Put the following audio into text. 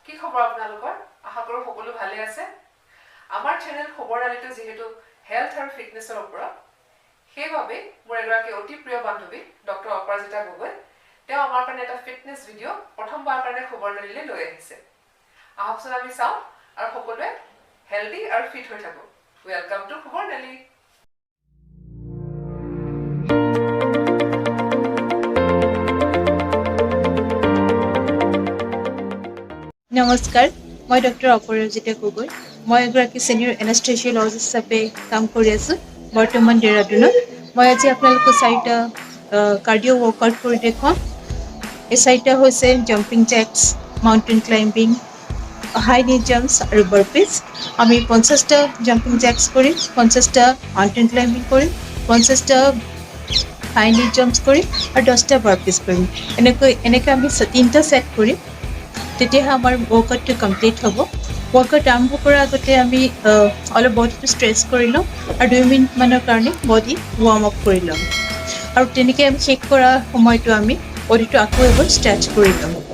কি খবৰ আপোনালোকৰ? আশা কৰো সকলো ভালে আছে। আমাৰ চেনেল খবৰদালিটো যেহেতু হেলথ আৰু ফিটনেছৰ ওপৰত, সেইবাবে মোৰ এগৰাকী অতি প্ৰিয় বান্ধৱী ডক্টৰ অপৰাজিতা গগৈ তেওঁ আমাৰ কাৰণে এটা ফিটনেছ ভিডিঅ' প্ৰথমবাৰৰ কাৰণে খবৰদালিলৈ লৈ আহিছে। আহকচোন আমি চাওঁ আৰু সকলোৱে হেল্ডি আৰু ফিট হৈ থাকোঁ। ৱেলকাম টু খবৰদালি। নমস্কাৰ, মই ডক্টৰ অপৰাজিতা গগৈ। মই এগৰাকী চিনিয়ৰ এনাস্থেচিয়লজিষ্ট হিচাপে কাম কৰি আছোঁ বৰ্তমান ডেৰাডুনত। মই আজি আপোনালোকক 4টা কাৰ্ডিঅ' ৱৰ্কআউট কৰি দেখুৱাম। এই 4টা হৈছে জাম্পিং জেক্স, মাউণ্টেইন ক্লাইম্বিং, হাই নি জাম্পছ আৰু বাৰ্পিজ। আমি 50টা জাম্পিং জেক্স কৰিম, 50টা মাউণ্টেইন ক্লাইম্বিং কৰিম, 50টা হাই নি জাম্পছ কৰিম আৰু 10টা বাৰ্পিজ কৰিম। এনেকৈ আমি 3টা ছেট কৰিম। তেতিয়াহে আমাৰ ৱৰ্কআউটটো কমপ্লিট হ'ব। ৱৰ্কআউট আৰম্ভ কৰাৰ আগতে আমি অলপ বডিটো ষ্ট্ৰেচ কৰি ল'ম আৰু 2 মিনিটমানৰ কাৰণে বডি ৱাৰ্ম আপ কৰি ল'ম। আৰু তেনেকৈ আমি শেষ কৰাৰ সময়টো আমি বডিটো আকৌ এবাৰ ষ্ট্ৰেচ কৰি ল'ম।